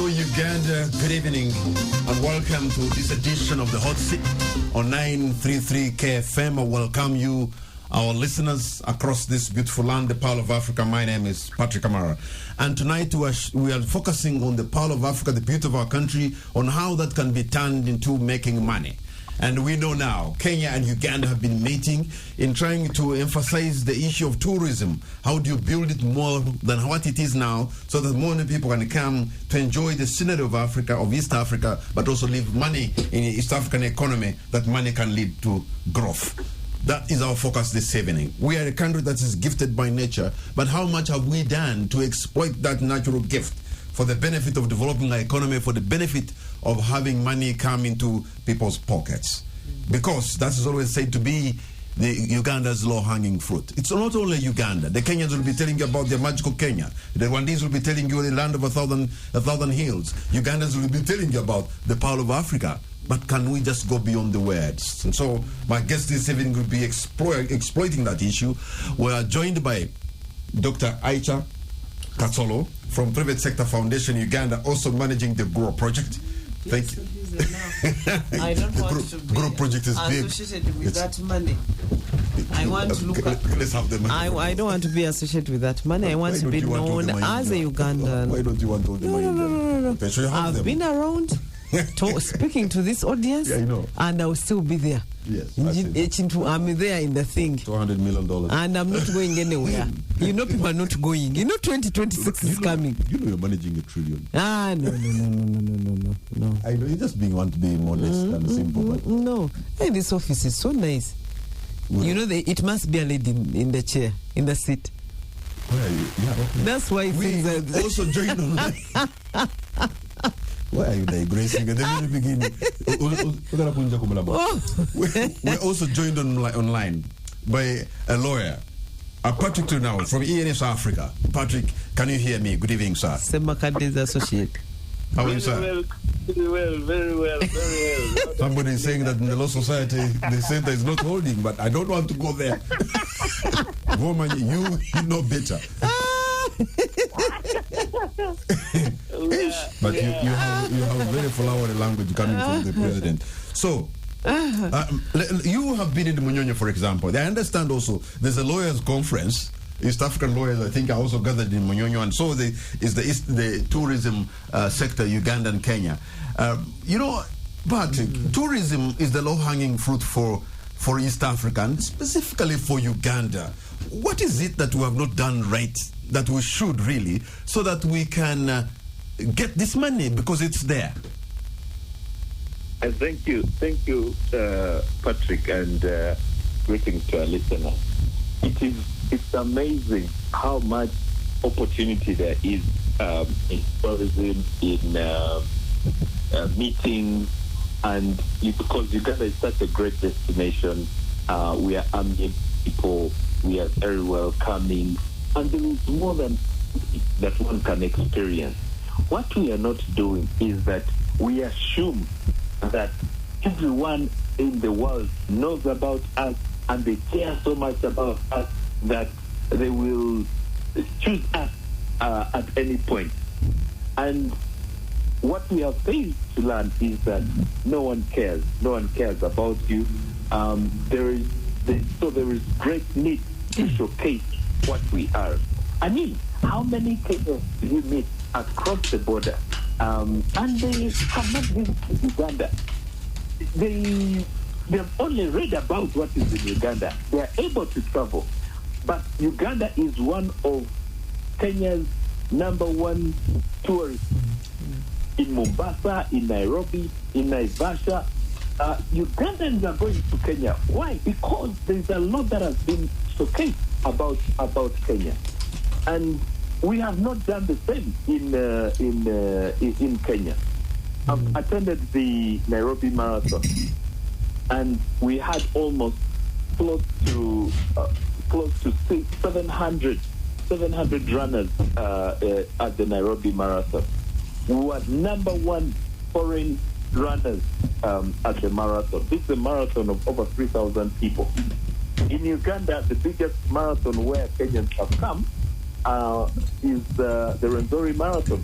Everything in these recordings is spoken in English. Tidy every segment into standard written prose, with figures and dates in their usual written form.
Hello, Uganda. Good evening and welcome to this edition of the Hot Seat on 933 KFM. I welcome you, our listeners across this beautiful land, the Pearl of Africa. My name is Patrick Amara. And tonight we are focusing on the Pearl of Africa, the beauty of our country, on how that can be turned into making money. And we know now Kenya and Uganda have been meeting in trying to emphasize the issue of tourism. How do you build it more than what it is now so that more people can come to enjoy the scenery of Africa, of East Africa, but also leave money in the East African economy, that money can lead to growth. That is our focus this evening. We are a country that is gifted by nature, but how much have we done to exploit that natural gift for the benefit of developing our economy, for the benefit of having money come into people's pockets? Because that is always said to be the Uganda's low-hanging fruit. It's not only Uganda. The Kenyans will be telling you about their magical Kenya. The Rwandese will be telling you the land of a thousand hills. Ugandans will be telling you about the Pearl of Africa. But can we just go beyond the words? And so my guest this evening will be exploiting that issue. We are joined by Dr. Aicha Katsolo from Private Sector Foundation Uganda, also managing the GROW project. Thank you. I don't want to be GROW project is associated big. with that money. I want to look at. Let's have the money. I don't want to be associated with that money. I want to be known as a Ugandan. Why don't you want all the money? No. Okay, so you have I've them. been around speaking to this audience, Yeah, I know. and I will still be there. Yes, I'm there in the thing. $200 million. And I'm not going anywhere. You know, people are not going. You know, 2026 is coming. You know, you're managing $1 trillion. No. I know you just want to be modest and simple. But No. Hey, this office is so nice. Well, You know, it must be a lady in the chair, in the seat. where are you? Yeah, okay. That's why things We are. also joined online. Why are you digressing at the very beginning? We're also joined online by a lawyer, Patrick Tunao from ENS Africa. Patrick, can you hear me? Good evening, sir. Semakade's associate. How are you, sir? Very well. Somebody is saying that in the Law Society, the center is not holding, but I don't want to go there. Woman, you know better. But you have very flowery language coming from the president. So, you have been in the Munyonyo, for example. I understand also there's a lawyers' conference. East African lawyers, I think, are also gathered in Munyonyo, and so is the tourism sector, Uganda and Kenya. Patrick, tourism is the low-hanging fruit for East Africa, and specifically for Uganda. What is it that we have not done right, that we should really, so that we can get this money, because it's there? Thank you, Patrick, and greetings to our listeners. It's amazing how much opportunity there is in tourism, in meetings, and because Uganda is such a great destination, we are ambient people, we are very welcoming, and there is more than that one can experience. What we are not doing is that we assume that everyone in the world knows about us and they care so much about us that they will choose us at any point. And what we have failed to learn is that no one cares. No one cares about you. There is great need to showcase what we are. I mean, how many Kenyans do you meet across the border? And they have not been to Uganda. They have only read about what is in Uganda. They are able to travel. But Uganda is one of Kenya's number one tourists. In Mombasa, in Nairobi, in Naivasha, Ugandans are going to Kenya. Why? Because there's a lot that has been showcased about Kenya. And we have not done the same in Kenya. I've attended the Nairobi Marathon, and we had almost close to 700 runners at the Nairobi Marathon. We were number one foreign runners at the marathon. This is a marathon of over 3,000 people. In Uganda, the biggest marathon where Kenyans have come is the Rwenzori Marathon,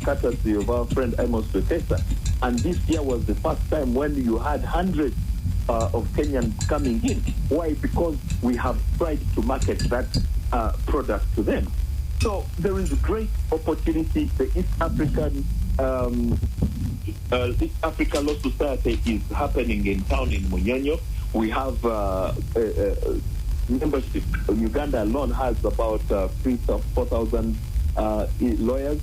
courtesy of our friend Amos Betesa. And this year was the first time when you had hundreds of Kenyans coming in. Why? Because we have tried to market that product to them. So there is a great opportunity. The East African Law Society is happening in town in Munyonyo. We have membership. Uganda alone has about 4,000 lawyers.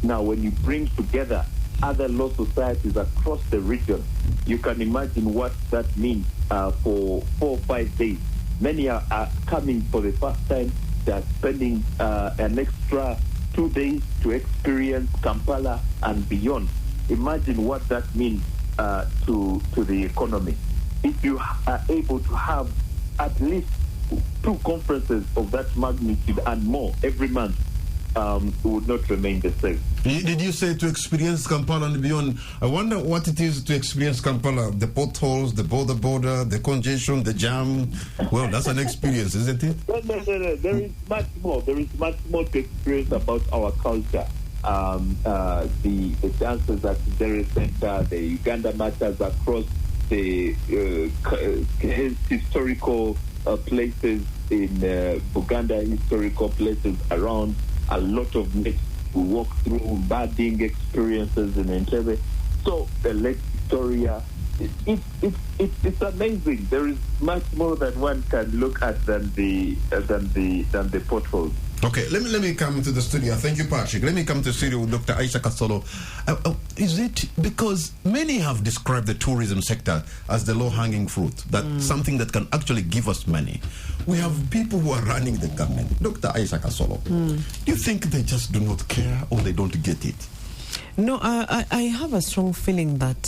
Now, when you bring together other law societies across the region, you can imagine what that means for 4 or 5 days. Many are coming for the first time. They are spending an extra 2 days to experience Kampala and beyond. Imagine what that means to the economy. If you are able to have at least 2 conferences of that magnitude and more every month, would not remain the same. Did you say to experience Kampala and beyond? I wonder what it is to experience Kampala. The potholes, the border, the congestion, the jam. Well, that's an experience, isn't it? No. There is much more. There is much more to experience about our culture. The dances at the Dairy Center, the Uganda matters across the historical places in Uganda, historical places around. A lot of lakes to walk through, birding experiences in Entebbe. So the Lake Victoria, it's amazing. There is much more that one can look at than the potholes. Okay, let me come to the studio. Thank you, Patrick. Let me come to the studio with Dr. Aisha Kasolo. Is it because many have described the tourism sector as the low-hanging fruit, that something that can actually give us money? We have people who are running the government. Dr. Aisha Kasolo, do you think they just do not care or they don't get it? No, I have a strong feeling that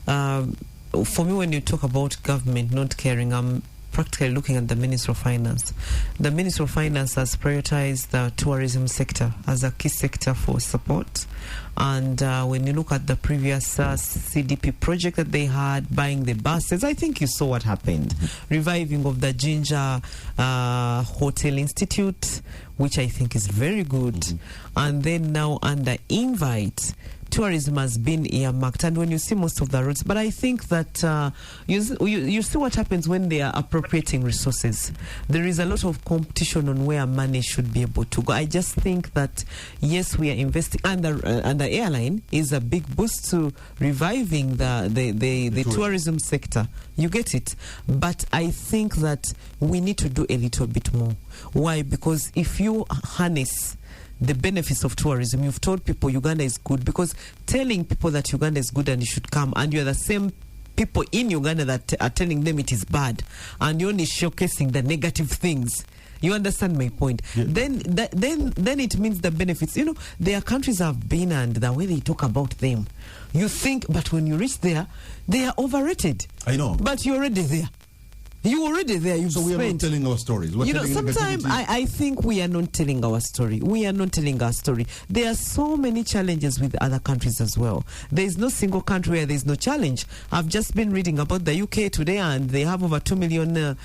for me, when you talk about government not caring, I'm practically looking at the Minister of Finance. The Minister of Finance has prioritized the tourism sector as a key sector for support. And when you look at the previous CDP project that they had, buying the buses, I think you saw what happened. Reviving of the Ginger Hotel Institute, which I think is very good. And then now under Invite, tourism has been earmarked, and when you see most of the routes, but I think that you see what happens when they are appropriating resources. There is a lot of competition on where money should be able to go. I just think that yes, we are investing, and the airline is a big boost to reviving the tourism sector. You get it? But I think that we need to do a little bit more. Why? Because if you harness the benefits of tourism, you've told people Uganda is good, because telling people that Uganda is good and you should come, and you're the same people in Uganda that are telling them it is bad, and you're only showcasing the negative things. You understand my point? Yeah. Then it means the benefits. You know, their countries have been, and the way they talk about them, you think, but when you reach there, they are overrated. I know. But you're already there. You already there. So we are not telling our stories. Sometimes I think we are not telling our story. We are not telling our story. There are so many challenges with other countries as well. There is no single country where there is no challenge. I've just been reading about the UK today, and they have over 2 million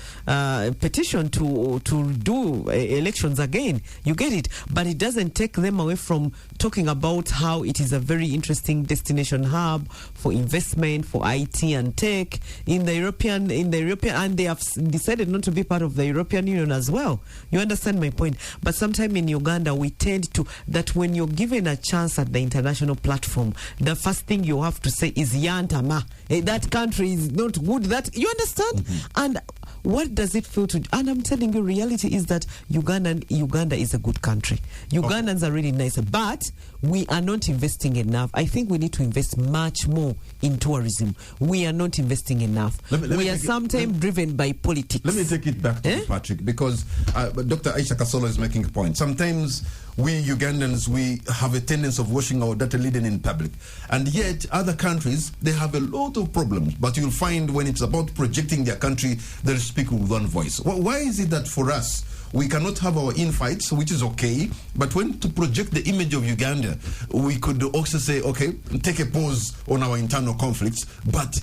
petition to do elections again. You get it? But it doesn't take them away from talking about how it is a very interesting destination hub for investment, for IT and tech in the European, and they have decided not to be part of the European Union as well. You understand my point? But sometimes in Uganda, we tend to, that when you're given a chance at the international platform, the first thing you have to say is Yantama. That country is not good. That, you understand? And what does it feel to? And I'm telling you, reality is that Uganda is a good country. Ugandans are really nice, but we are not investing enough. I think we need to invest much more in tourism. We are not investing enough. We are sometimes driven by politics. Let me take it back to Patrick, because Dr. Aisha Kasolo is making a point. Sometimes we Ugandans, we have a tendency of washing our dirty linen in public. And yet other countries, they have a lot of problems. But you'll find when it's about projecting their country, they'll speak with one voice. Why is it that for us, we cannot have our infights, which is okay, but when to project the image of Uganda, we could also say, okay, take a pause on our internal conflicts, but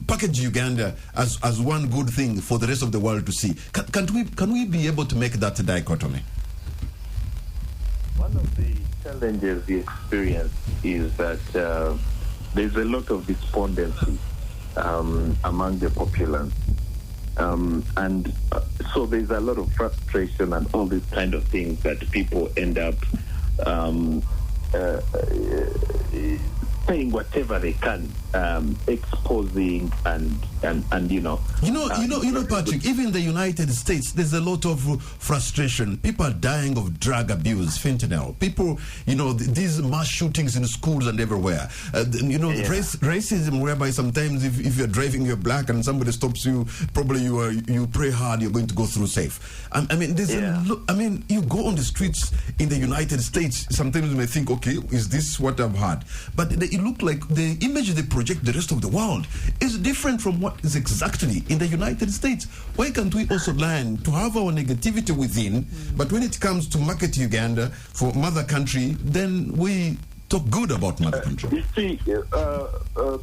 package Uganda as one good thing for the rest of the world to see. Can we be able to make that dichotomy? one of the challenges we experience is that there's a lot of despondency among the populace. So there's a lot of frustration and all these kind of things that people end up saying whatever they can, exposing and Patrick, even in the United States, there's a lot of frustration. People are dying of drug abuse, fentanyl. People, these mass shootings in schools and everywhere. Racism, whereby sometimes if you're driving, you're black, and somebody stops you, probably you pray hard, you're going to go through safe. You go on the streets in the United States, sometimes you may think, okay, is this what I've had? But it look like the image they project the rest of the world is different from what is exactly in the United States. Why can't we also learn to have our negativity within, but when it comes to market Uganda for mother country, then we talk good about mother country? You see,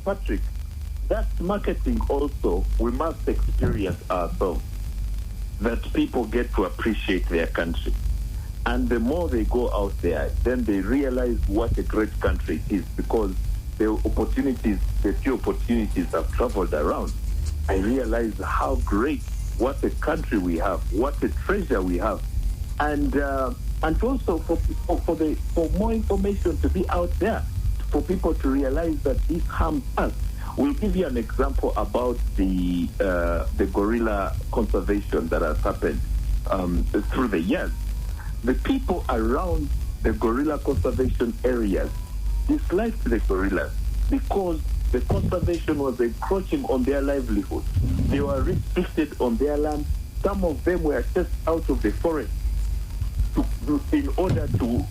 Patrick, that marketing also, we must experience ourselves, that people get to appreciate their country. And the more they go out there, then they realize what a great country it is, because the few opportunities have traveled around. I realize how great, what a country we have, what a treasure we have. And also for more information to be out there, for people to realize that this harms us. We'll give you an example about the gorilla conservation that has happened through the years. The people around the gorilla conservation areas disliked the gorillas because the conservation was encroaching on their livelihood. They were restricted on their land. Some of them were chased out of the forest in order to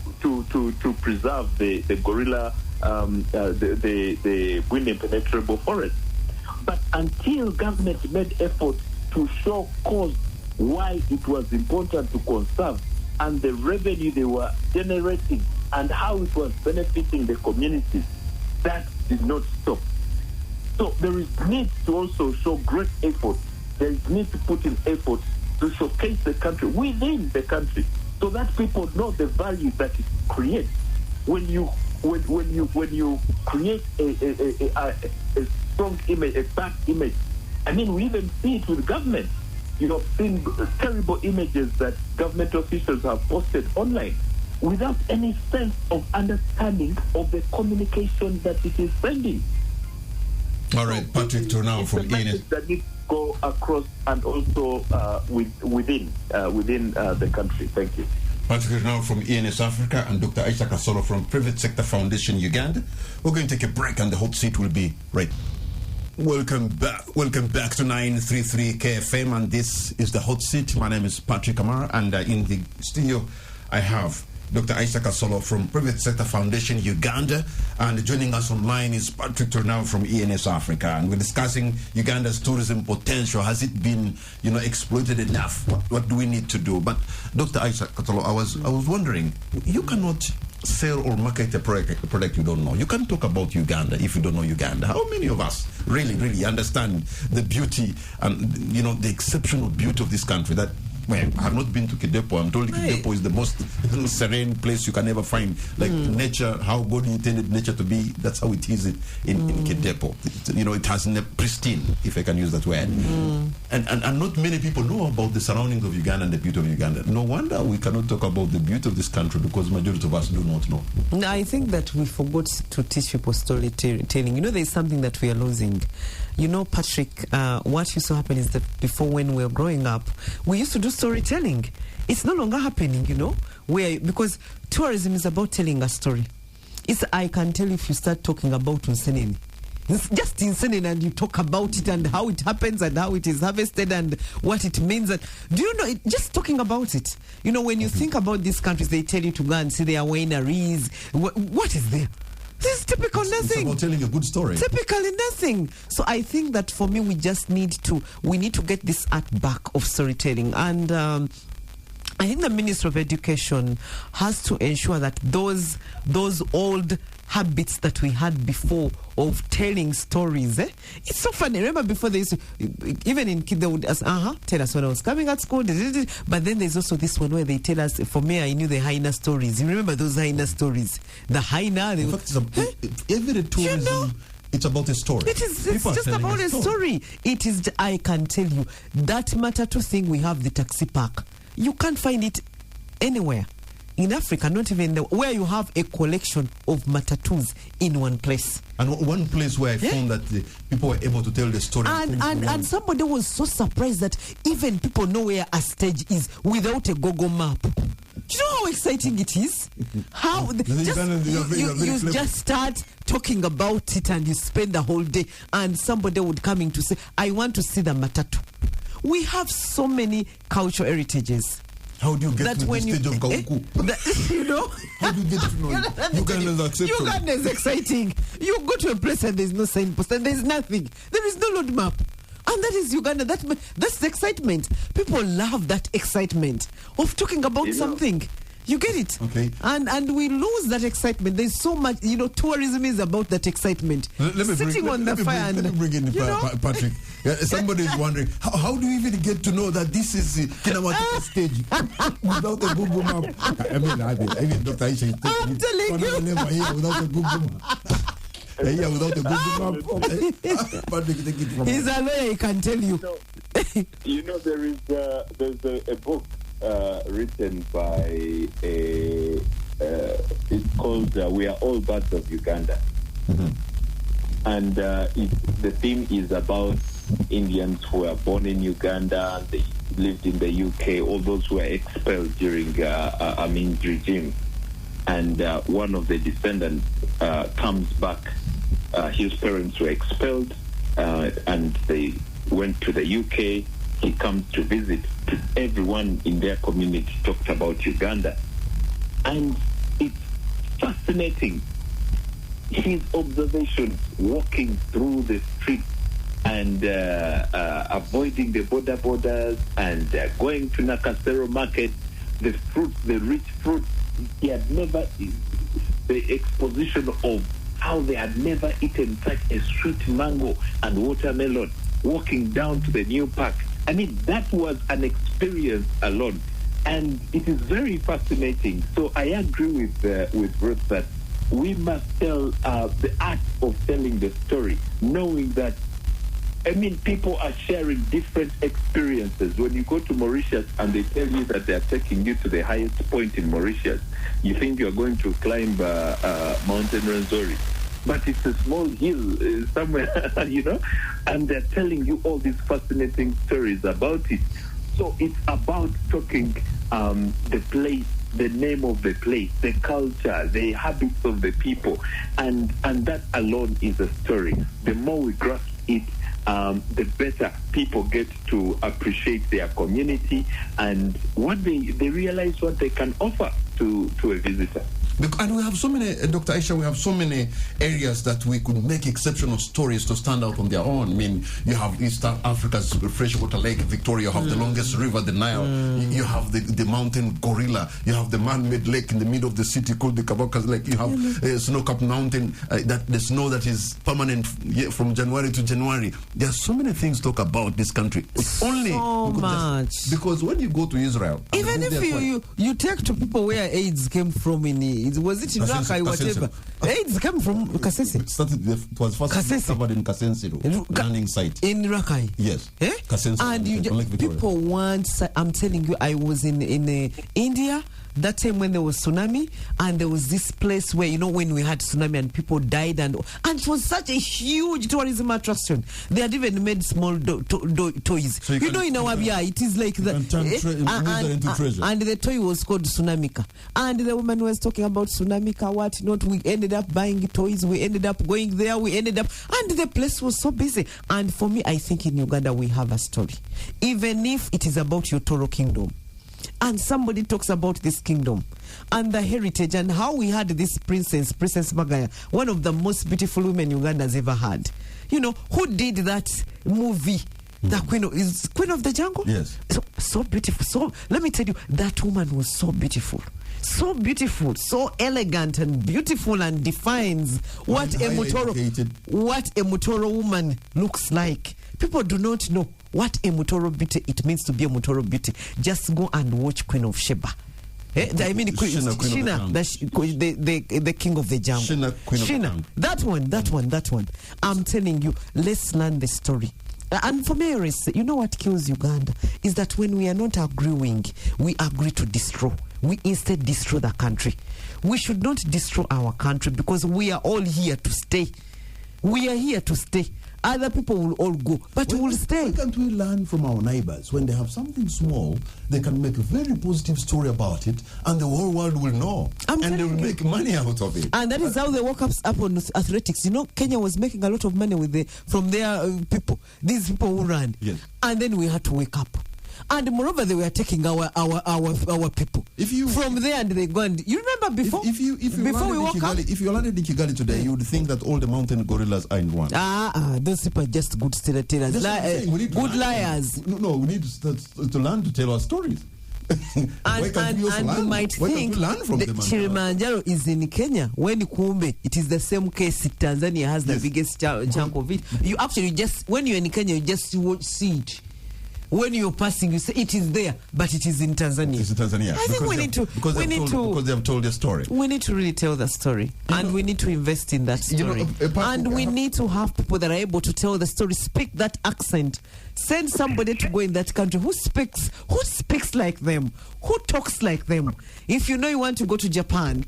preserve the gorilla, the wind impenetrable forest. But until government made effort to show cause why it was important to conserve, and the revenue they were generating and how it was benefiting the communities, that did not stop. So there is need to also show great effort. There is need to put in effort to showcase the country within the country, so that people know the value that it creates. When you create a strong image, a bad image, we even see it with government. You have seen terrible images that government officials have posted online without any sense of understanding of the communication that it is sending. All right, Patrick Turnau from ENS. That needs to go across and also within the country. Thank you. Patrick Turnau from ENS Africa and Dr. Aisha Kasolo from Private Sector Foundation Uganda. We're going to take a break and the hot seat will be right. Welcome back to 933 KFM, and this is the hot seat. My name is Patrick Amara, and in the studio I have Dr. Aisha Kasolo from Private Sector Foundation Uganda, and joining us online is Patrick Turnau from ENS Africa, and we're discussing Uganda's tourism potential. Has it been, exploited enough? What do we need to do? But Dr. Aisha Kasolo, I was wondering, you cannot sell or market a product you don't know. You can't talk about Uganda if you don't know Uganda. How many of us really understand the beauty and the exceptional beauty of this country? That I have not been to Kidepo. I'm told Kidepo is the most serene place you can ever find. Like nature, how God intended nature to be, that's how it is in Kidepo. It has pristine, if I can use that word. And not many people know about the surroundings of Uganda and the beauty of Uganda. No wonder we cannot talk about the beauty of this country, because majority of us do not know. No, I think that we forgot to teach people storytelling. There's something that we are losing. Patrick, what used to happen is that before, when we were growing up, we used to do storytelling. It's no longer happening, because tourism is about telling a story. I can tell if you start talking about Unseneni. It's just Unseneni, and you talk about it and how it happens and how it is harvested and what it means. And do you know, just talking about it, when you think about these countries, they tell you to go and see their wineries. What is there? This is typical nothing. It's about telling a good story. Typically nothing. So I think that for me, we need to get this art back of storytelling. And I think the Minister of Education has to ensure that those old habits that we had before of telling stories. It's so funny. Remember before they used to, even in kids, they would ask, tell us when I was coming at school. But then there's also this one where they tell us, for me, I knew the hyena stories. You remember those hyena stories? The hyena. In fact, every tourism, it's about a story. It's just about a story. It is, I can tell you, that matatu thing we have, the taxi park, you can't find it anywhere in Africa, not even where you have a collection of matatus in one place. And one place where I found that the people were able to tell the story. And somebody was so surprised that even people know where a stage is without a Google map. Do you know how exciting it is? How you just start talking about it and you spend the whole day and somebody would come in to say, I want to see the matatu. We have so many cultural heritages. How do you get to the stage of Gauku? You know? How do you get to know Uganda is acceptable? Uganda is exciting. You go to a place and there's no signpost and there's nothing. There is no road map. And that is Uganda. That's the excitement. People love that excitement of talking about something. You get it? Okay. And we lose that excitement. There's so much, tourism is about that excitement. Let me bring in Patrick. Somebody is wondering, how do you even get to know that this is Kinamata stage without a Google map? I mean, Dr. Aisha is I'm telling you. Never here without a Google map. Here without a Google map. Patrick, take it from He's a lawyer, he can tell you. There's a book written by it's called We Are All Birds of Uganda. Mm-hmm. And the theme is about Indians who were born in Uganda and they lived in the UK, all those who were expelled during Amin's regime. And one of the descendants comes back. His parents were expelled and they went to the UK. He comes to visit. Everyone in their community talked about Uganda. And it's fascinating. His observations walking through the streets and avoiding the borders and going to Nakasero market, the fruits, the rich fruits. He had never, the exposition of how they had never eaten such a sweet mango and watermelon, walking down to the new park. I mean, that was an experience alone. And it is very fascinating. So I agree with Ruth that we must tell the art of telling the story, knowing that, people are sharing different experiences. When you go to Mauritius and they tell you that they are taking you to the highest point in Mauritius, you think you're going to climb Mountain Rwenzori. But it's a small hill somewhere, and they're telling you all these fascinating stories about it. So it's about talking the place, the name of the place, the culture, the habits of the people, and that alone is a story. The more we grasp it, the better people get to appreciate their community and what they realize what they can offer to a visitor. And we have so many, Dr. Aisha, we have so many areas that we could make exceptional stories to stand out on their own. I mean, you have East Africa's freshwater lake, Victoria, you have the longest river, the Nile, you have the mountain gorilla, you have the man-made lake in the middle of the city called the Kabaka's Lake, you have snow-capped mountain, the snow that is permanent from January to January. There are so many things to talk about this country. It's only so much. Because when you go to Israel, even if you take to people where AIDS came from was it in Rakai, whatever? AIDS came from Kasese. It was first discovered in Kasensiro, landing site. In Rakai? Yes. Kasensiro. And people want, I'm telling you, I was in India that time when there was tsunami, and there was this place where, when we had tsunami and people died, and it was such a huge tourism attraction. They had even made small toys. So in our it is like that. Into treasure. And the toy was called Tsunamika. And the woman was talking about Tsunamika, what not. We ended up buying toys. We ended up going there. And the place was so busy. And for me, I think in Uganda we have a story, even if it is about your Toro Kingdom. And somebody talks about this kingdom and the heritage and how we had this Princess Magaya, one of the most beautiful women Uganda has ever had. Who did that movie? The Queen of the Jungle? Yes. So beautiful. So let me tell you, that woman was so beautiful. So beautiful, so elegant and beautiful, and defines what a Mutoro woman looks like. People do not know what a Mutoro beauty, it means to be a Mutoro beauty. Just go and watch Queen of Sheba. I mean, Shina, the king of the jungle. Shina, that one. I'm telling you, let's learn the story. And for me, you know what kills Uganda is that when we are not agreeing, we agree to destroy. We instead destroy the country. We should not destroy our country because we are all here to stay. We are here to stay. Other people will all go, but we will stay. Why can't we learn from our neighbors? When they have something small, they can make a very positive story about it, and the whole world will know. And they will make money out of it. And that is how they woke up on athletics. You know, Kenya was making a lot of money from their people, these people who ran. Yes. And then we had to wake up. And moreover, they were taking our people from there, and they go and you remember before. If you landed in Kigali today, you would think that all the mountain gorillas are in one. Those people are just good storytellers, good liars. No, we need to learn to tell our stories. and you might think that Kilimanjaro is in Kenya when Kumbe it is the same case. Tanzania has the biggest chunk of it. You actually just, when you're in Kenya, you just see it. When you're passing, you say it is there, but it is in Tanzania. It's in Tanzania. I think because they have told the story. We need to really tell the story, and we need to invest in that story. And we need to have people that are able to tell the story, speak that accent. Send somebody to go in that country who speaks like them, who talks like them. If you know you want to go to Japan,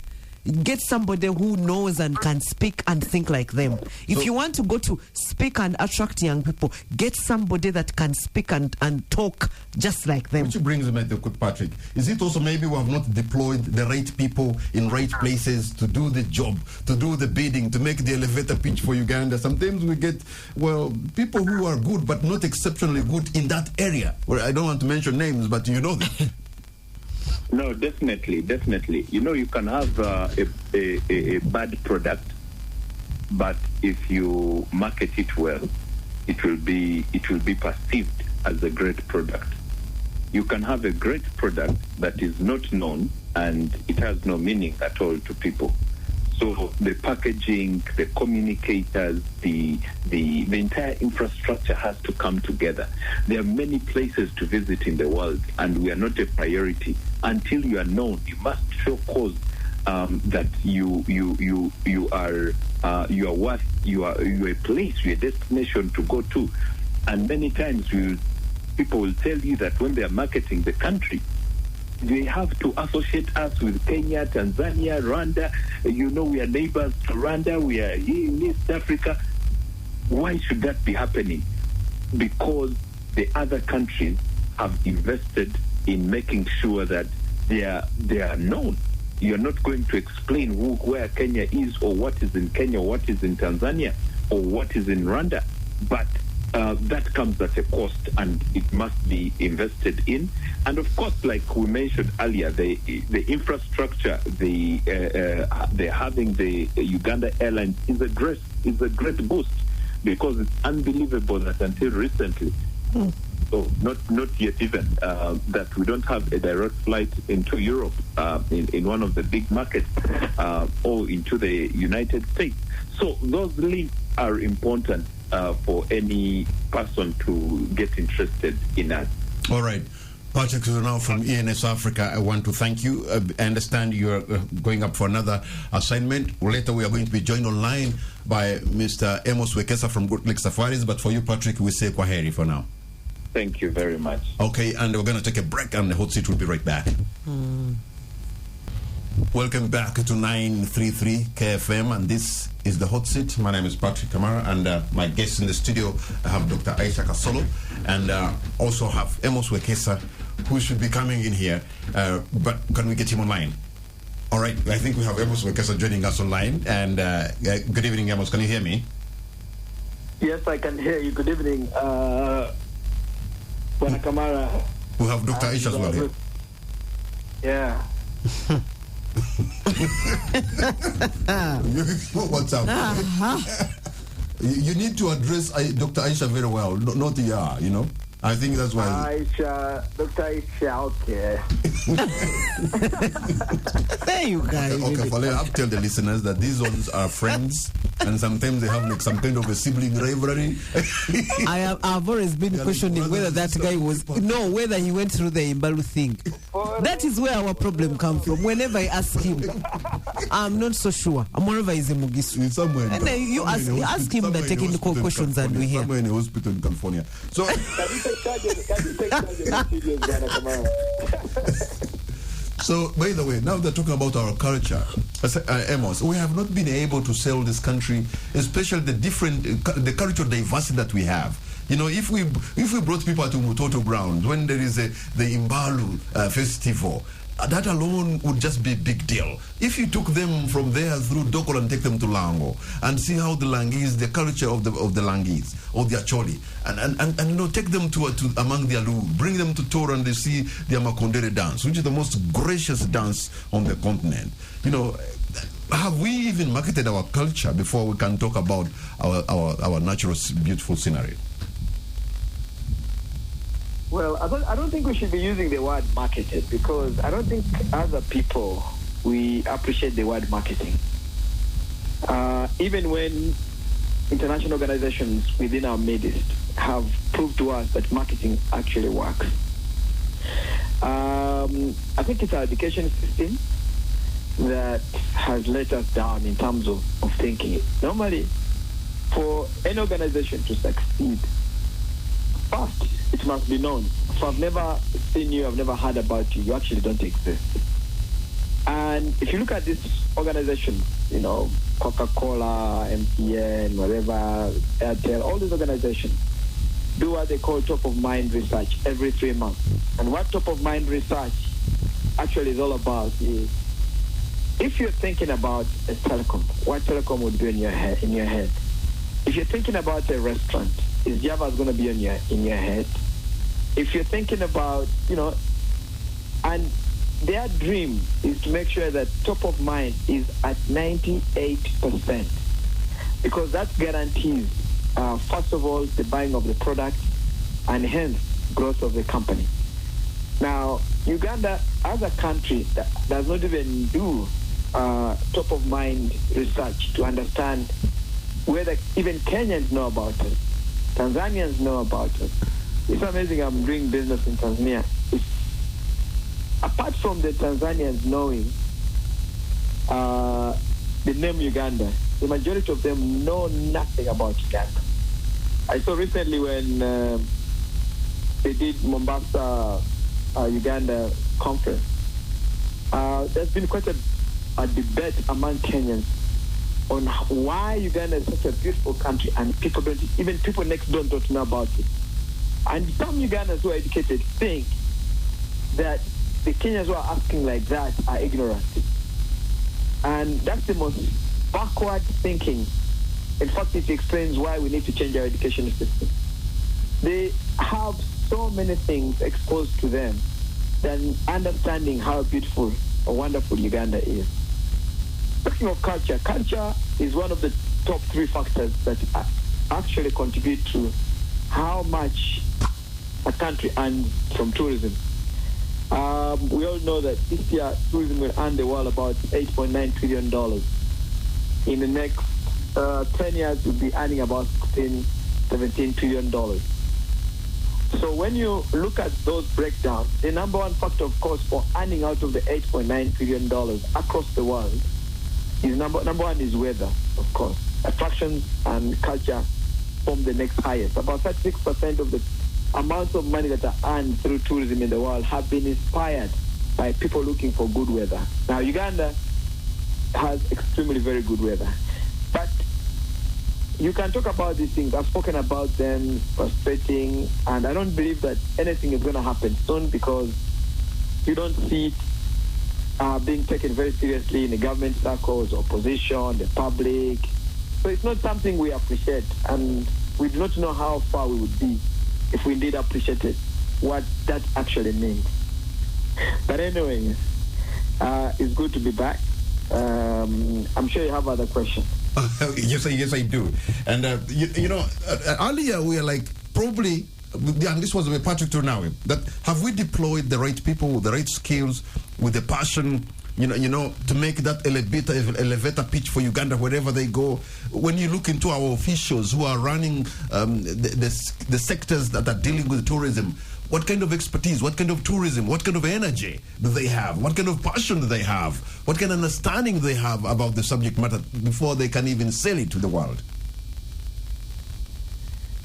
get somebody who knows and can speak and think like them. If you want to go to speak and attract young people, get somebody that can speak and talk just like them. Which brings me to Patrick. Is it also maybe we have not deployed the right people in right places to do the job, to do the bidding, to make the elevator pitch for Uganda? Sometimes we get, people who are good but not exceptionally good in that area. Well, I don't want to mention names, but you know them. No, definitely. You know, you can have a bad product, but if you market it well, it will be perceived as a great product. You can have a great product that is not known and it has no meaning at all to people. So the packaging, the communicators, the entire infrastructure has to come together. There are many places to visit in the world, and we are not a priority until you are known. You must show cause that you are worth, you are a place, you're a destination to go to. And many times people will tell you that when they are marketing the country, they have to associate us with Kenya, Tanzania, Rwanda. You know, we are neighbors to Rwanda. We are here in East Africa. Why should that be happening? Because the other countries have invested in making sure that they are known. You're not going to explain where Kenya is, or what is in Kenya, what is in Tanzania, or what is in Rwanda. But that comes at a cost, and it must be invested in. And of course, like we mentioned earlier, the infrastructure, the having the Uganda Airlines is a great boost, because it's unbelievable that until recently, so not yet even that we don't have a direct flight into Europe, in one of the big markets, or into the United States. So those links are important for any person to get interested in us. All right. Patrick now from ENS Africa, I want to thank you. I understand you're going up for another assignment. Later we are going to be joined online by Mr. Amos Wekesa from Good Lake Safaris, but for you, Patrick, we say kwaheri for now. Thank you very much. Okay, and we're going to take a break, and the hot seat will be right back. Welcome back to 933 KFM, and this is the hot seat. My name is Patrick Kamara, and my guests in the studio, I have Dr. Aisha Kasolo, and also have Amos Wekesa, who should be coming in here, but can we get him online? All right, I think we have Amos Wekesa joining us online, and good evening, Amos. Can you hear me? Yes, I can hear you. Good evening, Bwana Kamara. We have Dr. Aisha as well here. Yeah. What's up? You need to address Dr. Aisha very well, not the you know. I think that's why. Aisha, Dr. Aisha, okay. There you guys. Okay, Fale, I have to tell the listeners that these ones are friends, and sometimes they have like some kind of a sibling rivalry. I've always been Yeah, questioning like whether that guy was whether he went through the Imbalu thing. That is where our problem comes from. Whenever I ask him, I'm not so sure. I'm wherever he's in Mugisu. It's somewhere. And then you ask him the technical questions and we hear. Somewhere in a hospital in California. So. Can you take charge of the studios, Ghana, tomorrow? So, by the way, now they're talking about our culture, Amos, we have not been able to sell this country, especially the cultural diversity that we have. You know, if we brought people to Mutoto ground when there is the Imbalu festival, that alone would just be a big deal. If you took them from there through Dokol and take them to Lango and see how the Langese, the culture of the Langese or the Acholi, and you know, take them to among the Alu, bring them to Toro and they see the Amakondere dance, which is the most gracious dance on the continent. You know, have we even marketed our culture before we can talk about our natural beautiful scenery? Well, I don't think we should be using the word marketed, because I don't think as a people we appreciate the word marketing. Even when international organizations within our midst have proved to us that marketing actually works. I think it's our education system that has let us down in terms of thinking. Normally, for any organization to succeed, first, it must be known. If I've never seen you, I've never heard about you, you actually don't exist. And if you look at this organization, you know, Coca-Cola, MTN, whatever, Airtel, all these organizations do what they call top-of-mind research every 3 months. And what top-of-mind research actually is all about is, if you're thinking about a telecom, what telecom would be in your head? If you're thinking about a restaurant, is Java's going to be in your head? If you're thinking about, you know, and their dream is to make sure that top of mind is at 98%, because that guarantees, first of all, the buying of the product and hence growth of the company. Now, Uganda, as a country, that does not even do top of mind research to understand whether even Kenyans know about it, Tanzanians know about it. It's amazing. I'm doing business in Tanzania. Apart from the Tanzanians knowing the name Uganda, the majority of them know nothing about Uganda. I saw recently when they did Mombasa, Uganda conference, there's been quite a debate among Kenyans on why Uganda is such a beautiful country and people next door don't know about it. And some Ugandans who are educated think that the Kenyans who are asking like that are ignorant. And that's the most backward thinking. In fact, it explains why we need to change our education system. They have so many things exposed to them than understanding how beautiful or wonderful Uganda is. Talking of culture is one of the top 3 factors that actually contribute to how much a country earns from tourism. We all know that this year tourism will earn the world about $8.9 trillion. In the next 10 years, we'll be earning about $17 trillion. So when you look at those breakdowns, the number one factor, of course, for earning out of the $8.9 trillion across the world is number one is weather, of course. Attractions and culture form the next highest. About 36% of the amounts of money that are earned through tourism in the world have been inspired by people looking for good weather. Now, Uganda has extremely very good weather. But you can talk about these things. I've spoken about them, frustrating, and I don't believe that anything is going to happen soon, because you don't see it being taken very seriously in the government circles, opposition, the public. So it's not something we appreciate, and we do not know how far we would be if we indeed appreciated what that actually means. But anyway, it's good to be back. I'm sure you have other questions. Yes, I do. And, you know, earlier we are like, probably and this was with Patrick Turnawe, that have we deployed the right people with the right skills, with the passion, you know, to make that elevator pitch for Uganda wherever they go? When you look into our officials who are running the sectors that are dealing with tourism, what kind of expertise, what kind of tourism, what kind of energy do they have? What kind of passion do they have? What kind of understanding do they have about the subject matter before they can even sell it to the world?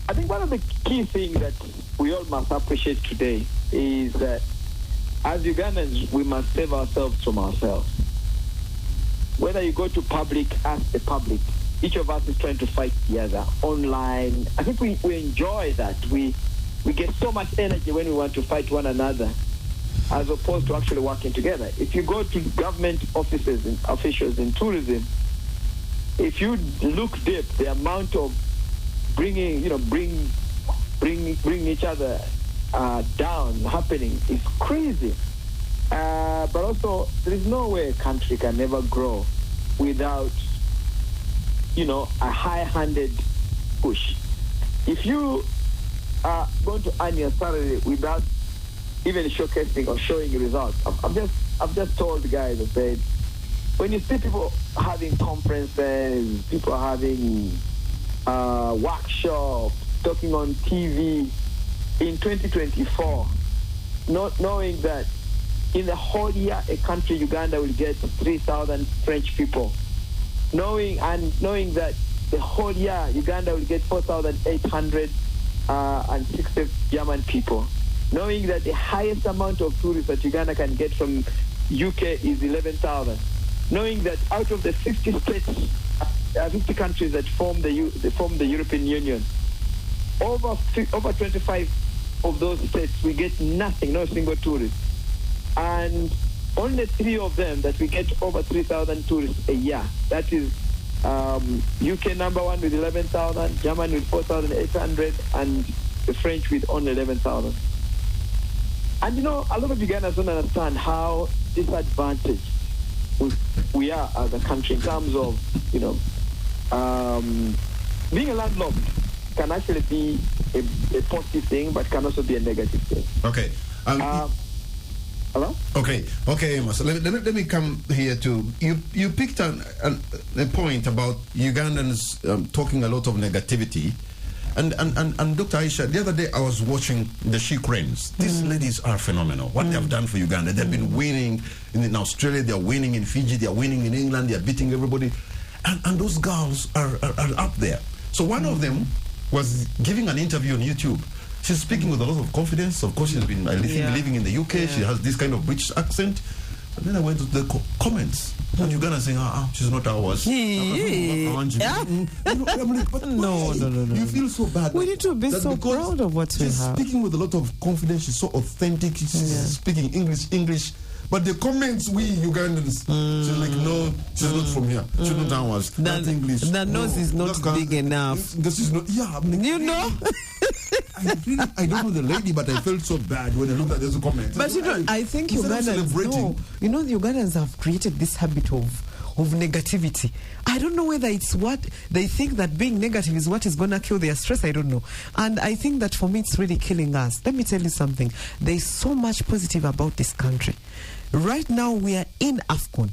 I think one of the key things that we all must appreciate today is that as Ugandans, we must save ourselves from ourselves. Whether you go to public, ask the public. Each of us is trying to fight the other online. I think we enjoy that. We get so much energy when we want to fight one another as opposed to actually working together. If you go to government offices and officials in tourism, if you look deep, the amount of bring each other down happening is crazy. But also, there is no way a country can ever grow without, a high-handed push. If you are going to earn your salary without even showcasing or showing results, I've just told the guys, I said, when you see people having conferences, people having workshops, talking on TV in 2024, not knowing that in the whole year a country, Uganda, will get 3,000 French people, knowing that the whole year Uganda will get 4,860 German people, knowing that the highest amount of tourists that Uganda can get from UK is 11,000, knowing that out of the 50 states, 50 countries that form the European Union, over 25 of those states we get nothing, no single tourist, and only 3 of them that we get over 3,000 tourists a year. That is UK number 1 with 11,000, Germany with 4,800, and the French with only 11,000. And a lot of Ugandans don't understand how disadvantaged we are as a country in terms of, being a landlocked can actually be a positive thing, but can also be a negative thing. Okay. Hello? Okay, Amos. Let me come here to you picked a point about Ugandans talking a lot of negativity, and Dr. Aisha, the other day I was watching the She Cranes. These ladies are phenomenal. What they have done for Uganda, they've been winning in Australia, they are winning in Fiji, they are winning in England, they are beating everybody, and those girls are up there. So one of them was giving an interview on YouTube. She's speaking with a lot of confidence. Of course, she's been living in the UK. Yeah. She has this kind of British accent. And then I went to the comments. And Uganda saying, she's not ours. I'm like, but no. You feel so bad. We need to be so proud of what we have. She's speaking with a lot of confidence. She's so authentic. She's speaking English. But the comments, we Ugandans, she's like, no, she's not from here. She's not ours. Not English. The nose is not big enough. This is not, like, I don't know the lady, but I felt so bad when I looked at those comments. But I think Ugandans, the Ugandans have created this habit of negativity. I don't know whether it's what they think that being negative is what is going to kill their stress. I don't know. And I think that for me, it's really killing us. Let me tell you something. There is so much positive about this country. Right now, we are in AFCON.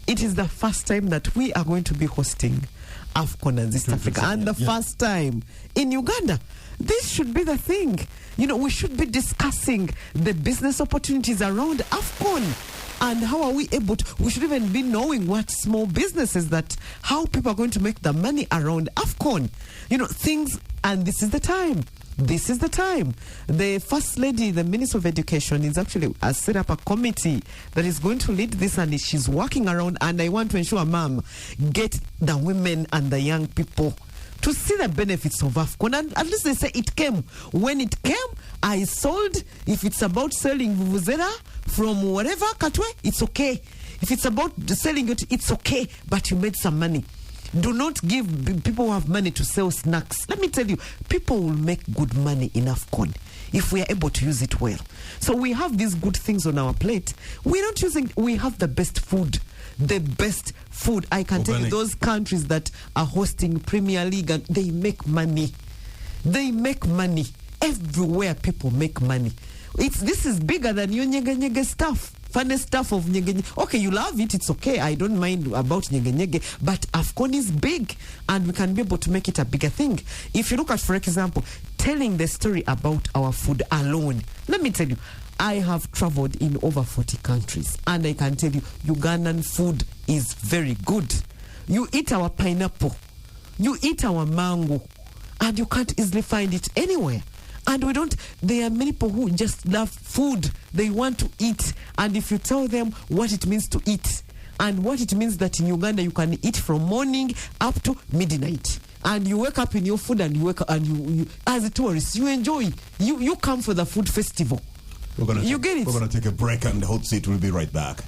It is the first time that we are going to be hosting AFCON and East Africa. And the first time in Uganda. This should be the thing. We should be discussing the business opportunities around AFCON. And how are we able to, we should even be knowing what small businesses how people are going to make the money around AFCON. Things, and this is the time. This is the time. The First Lady, the Minister of Education, has set up a committee that is going to lead this, and she's working around, and I want to ensure, Ma'am, get the women and the young people to see the benefits of AFCON. And at least they say it came. When it came, I sold. If it's about selling vuvuzela from whatever, Katwe, it's okay. If it's about selling it, it's okay. But you made some money. Do not give people who have money to sell snacks. Let me tell you, people will make good money in AFCON if we are able to use it well. So we have these good things on our plate. We're not using, we have the best food. The best food. I can tell you, those countries that are hosting Premier League, and they make money. They make money. everywhere people make money. This is bigger than your nyege stuff. Funny stuff of nyege. Okay, you love it, it's okay. I don't mind about nyege, but AFCON is big and we can be able to make it a bigger thing. If you look at, for example, telling the story about our food alone, let me tell you, I have traveled in over 40 countries and I can tell you, Ugandan food is very good. You eat our pineapple, you eat our mango, and you can't easily find it anywhere. And there are many people who just love food. They want to eat. And if you tell them what it means to eat and what it means that in Uganda you can eat from morning up to midnight. And you wake up in your food and you as a tourist, you enjoy. You come for the food festival. You get it? We're going to take a break and the hot seat will be right back.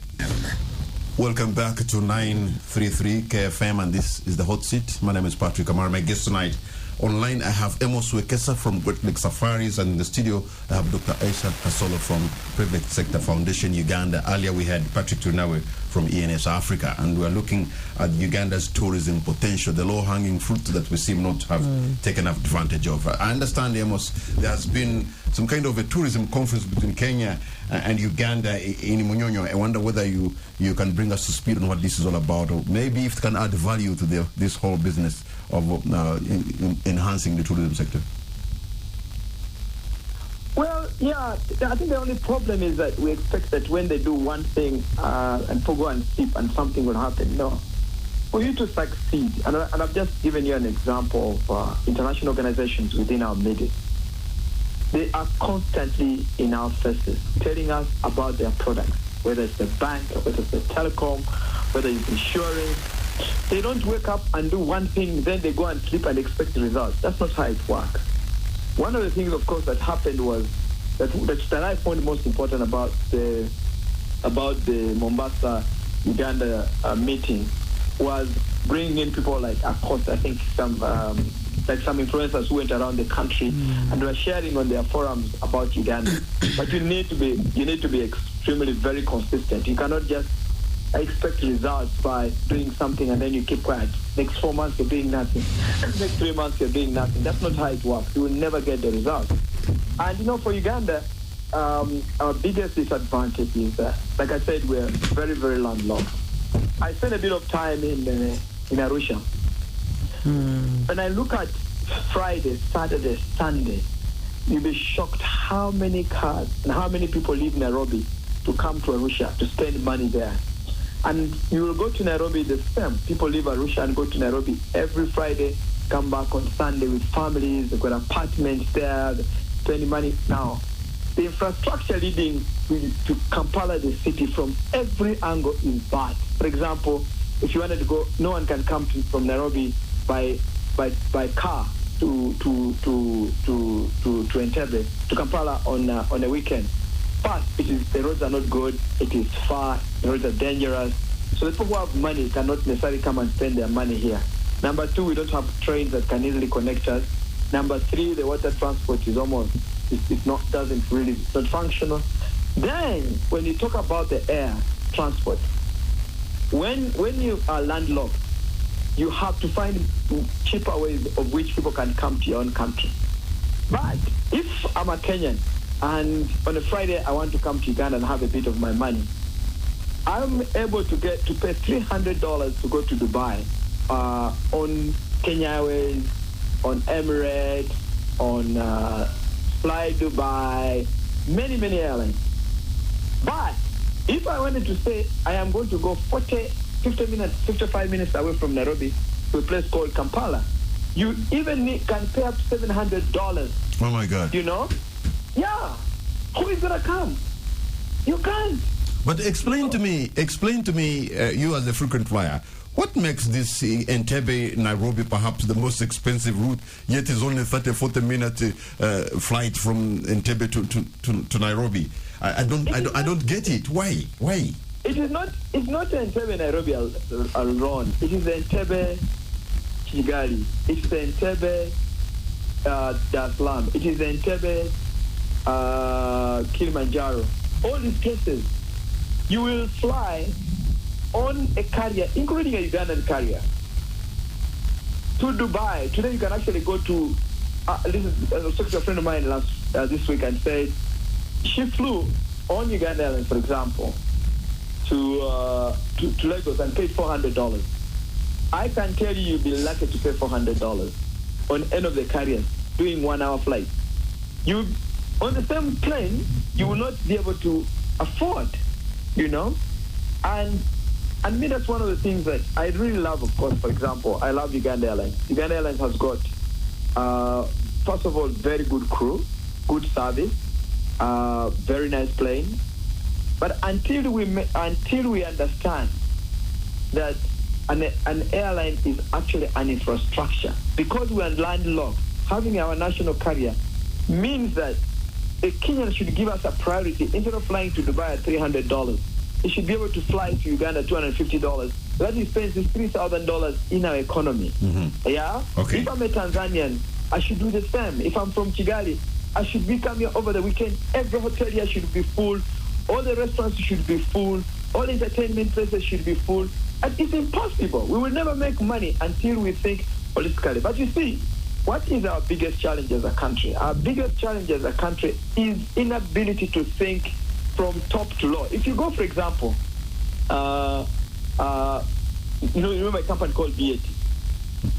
Welcome back to 933 KFM and this is the hot seat. My name is Patrick Amara. My guest tonight online, I have Amos Wekesa from Great Lake Safaris, and in the studio, I have Dr. Aisha Kasolo from Private Sector Foundation Uganda. Earlier, we had Patrick Tunawe from ENS Africa, and we are looking at Uganda's tourism potential, the low-hanging fruit that we seem not to have taken advantage of. I understand, Amos, there has been some kind of a tourism conference between Kenya and Uganda in Munyonyo. I wonder whether you can bring us to speed on what this is all about, or maybe if it can add value to this whole business of enhancing the tourism sector. Well, yeah, I think the only problem is that we expect that when they do one thing and people go and sip and something will happen. No. For you to succeed, and I've just given you an example of international organizations within our midst. They are constantly in our faces telling us about their products, whether it's the bank, whether it's the telecom, whether it's insurance. They don't wake up and do one thing, then they go and sleep and expect the results. That's not how it works. One of the things, of course, that happened was that I found most important about the Mombasa Uganda meeting was bringing in people like, of course, I think some influencers who went around the country and were sharing on their forums about Uganda. But you need to be extremely very consistent. You cannot just expect results by doing something and then you keep quiet. Next 4 months you're doing nothing. Next 3 months you're doing nothing. That's not how it works. You will never get the results. And for Uganda, our biggest disadvantage is that, like I said, we're very, very landlocked. I spent a bit of time in Arusha. When I look at Friday, Saturday, Sunday, you'll be shocked how many cars and how many people leave Nairobi to come to Arusha to spend money there. And you will go to Nairobi the same. People leave Arusha and go to Nairobi every Friday, come back on Sunday with families, they've got apartments there, spending money. Now, the infrastructure leading to Kampala, the city, from every angle is bad. For example, if you wanted to go, no one can come from Nairobi by car to Entebbe, to Kampala on a weekend. But the roads are not good, it is far, the roads are dangerous. So the people who have money cannot necessarily come and spend their money here. Number two, we don't have trains that can easily connect us. Number three, the water transport is it's not functional. Then, when you talk about the air transport, when you are landlocked, you have to find cheaper ways of which people can come to your own country. But if I'm a Kenyan, and on a Friday I want to come to Uganda and have a bit of my money, I'm able to pay $300 to go to Dubai on Kenya Airways, on Emirates, on Fly Dubai, many airlines. But if I wanted to say I am going to go 55 minutes away from Nairobi to a place called Kampala, you even can pay up $700. Oh my God! Yeah. Who is gonna come? You can't. But explain to me, you as a frequent flyer, what makes this Entebbe Nairobi perhaps the most expensive route? Yet is only 30-40 minute flight from Entebbe to Nairobi. I don't get it. Why? It's not Entebbe Nairobi alone. It is Entebbe Kigali. It's Entebbe Dar es Salaam. It is Entebbe Kilimanjaro. All these places, you will fly on a carrier, including a Ugandan carrier, to Dubai. Today you can actually go to I was talking to a friend of mine this week and said she flew on Uganda Airlines, for example, to Lagos and paid $400. I can tell you'll be lucky to pay $400 on any of the carriers doing 1 hour flight. You, on the same plane, you will not be able to afford, And me, that's one of the things that I really love, of course. For example, I love Uganda Airlines. Uganda Airlines has got, first of all, very good crew, good service, very nice plane. But until we understand that an airline is actually an infrastructure, because we are landlocked, having our national carrier means that the Kenyan should give us a priority. Instead of flying to Dubai at $300, it should be able to fly to Uganda $250. That spends $3,000 in our economy. Mm-hmm. Yeah? Okay. If I'm a Tanzanian, I should do the same. If I'm from Kigali, I should be coming over the weekend. Every hotel here should be full. All the restaurants should be full. All entertainment places should be full. And it's impossible. We will never make money until we think holistically. But you see, what is our biggest challenge as a country? Our biggest challenge as a country is inability to think from top to low. If you go, for example, you remember a company called BAT?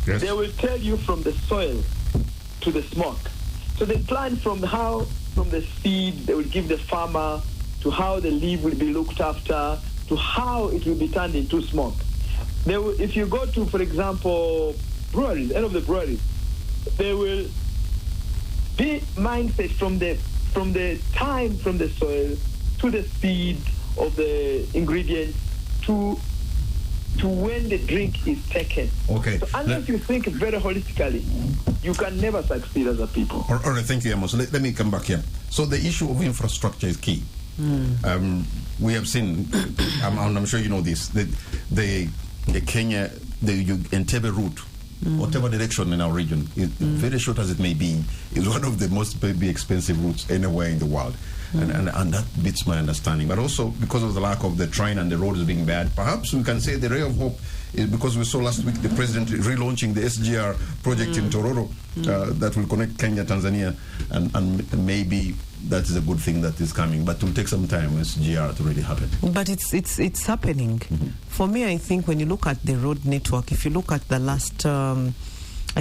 Yes. They will tell you from the soil to the smoke. So they plan from the seed they will give the farmer, to how the leaf will be looked after, to how it will be turned into smoke. If you go to, for example, breweries, any of the breweries, they will be mindset from the time from the soil to the seed of the ingredients to when the drink is taken. Okay. So unless you think very holistically, you can never succeed as a people. All right, thank you, Amos. Let me come back here. So the issue of infrastructure is key. We have seen, I'm sure you know this, the Kenya, the Entebbe route, whatever direction in our region, very short as it may be, is one of the most maybe expensive routes anywhere in the world. And that beats my understanding. But also because of the lack of the train and the roads being bad, perhaps we can say the ray of hope is because we saw last week the president relaunching the SGR project in Tororo that will connect Kenya, Tanzania, and maybe that is a good thing that is coming. But it will take some time SGR to really happen. But it's happening. For me, I think when you look at the road network, if you look at the last, I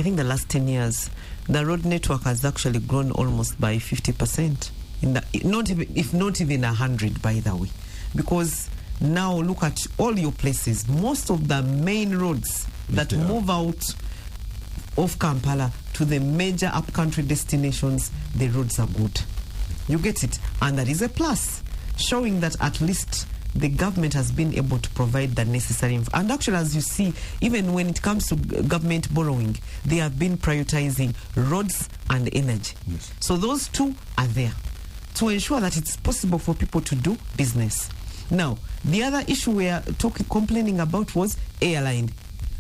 think the last 10 years, the road network has actually grown almost by 50%. Not even 100, by the way, because now look at all your places. Most of the main roads that move out of Kampala to the major upcountry destinations, the roads are good. You get it, and that is a plus, showing that at least the government has been able to provide the necessary and actually, as you see, even when it comes to government borrowing, they have been prioritizing roads and energy. Yes. So those two are there to ensure that it's possible for people to do business. Now, the other issue we are complaining about was airline.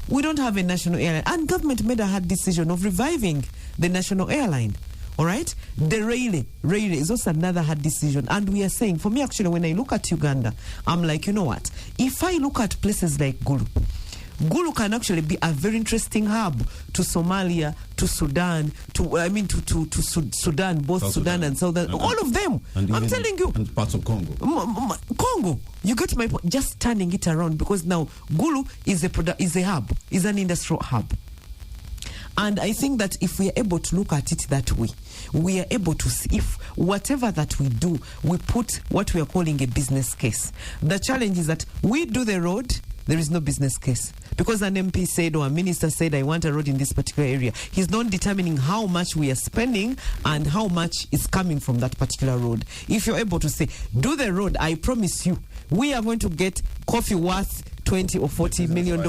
We don't have a national airline, and government made a hard decision of reviving the national airline. All right? The railway is also another hard decision. And we are saying, for me actually, when I look at Uganda, I'm like, you know what? If I look at places like Gulu can actually be a very interesting hub to Somalia, to Sudan, to Sudan, both South Sudan and Southern, all of them. I'm telling you. And parts of Congo. Congo. You get my point. Just turning it around, because now Gulu is a hub, is an industrial hub. And I think that if we are able to look at it that way, we are able to see if whatever that we do, we put what we are calling a business case. The challenge is that we do the road, there is no business case. Because an MP said or a minister said, I want a road in this particular area. He's not determining how much we are spending and how much is coming from that particular road. If you're able to say, do the road, I promise you, we are going to get coffee worth $20 or $40 million.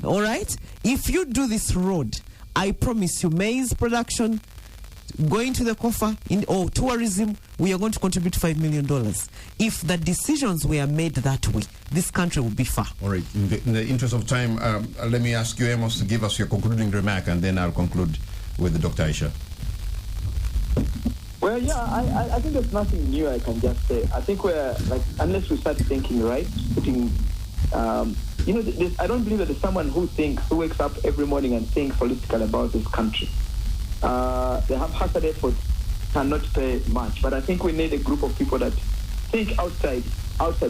All right? If you do this road, I promise you, maize production, going to the coffer or tourism, we are going to contribute $5 million. If the decisions were made that way, this country would be far. All right. In the interest of time, let me ask you, Amos, to give us your concluding remark, and then I'll conclude with Dr. Aisha. Well, yeah, I think there's nothing new I can just say. I think we're, unless we start thinking, right, putting... I don't believe that there's someone who wakes up every morning and thinks holistically about this country. the haphazard efforts cannot pay much. But I think we need a group of people that think outside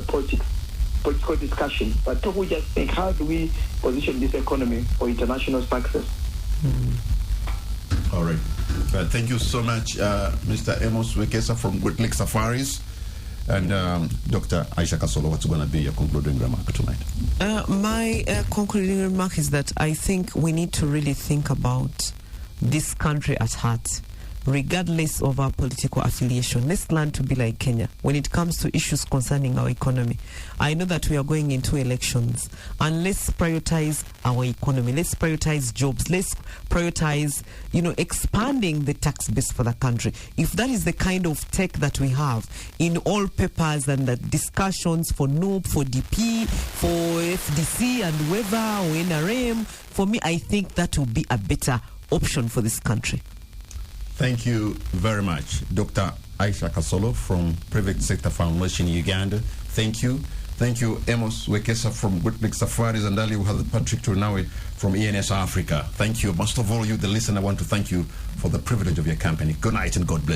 political discussion, but people just think, how do we position this economy for international success? All right. Thank you so much, Mr. Amos Wekesa from Great Lake Safaris. And Dr. Aisha Kasolo, what's going to be your concluding remark tonight? My concluding remark is that I think we need to really think about this country at heart, regardless of our political affiliation. Let's learn to be like Kenya when it comes to issues concerning our economy. I know that we are going into elections, and let's prioritize our economy. Let's prioritize jobs. Let's prioritize, expanding the tax base for the country. If that is the kind of tech that we have in all papers and the discussions for NOOP, for DP, for FDC and whoever, or NRM, for me, I think that will be a better option for this country. Thank you very much, Dr. Aisha Kasolo from Private Sector Foundation Uganda. Thank you. Thank you, Amos Wekesa from Great Lake Safaris, and Ali Patrick Turnawe from ENS Africa. Thank you. Most of all, you, the listener, I want to thank you for the privilege of your company. Good night and God bless.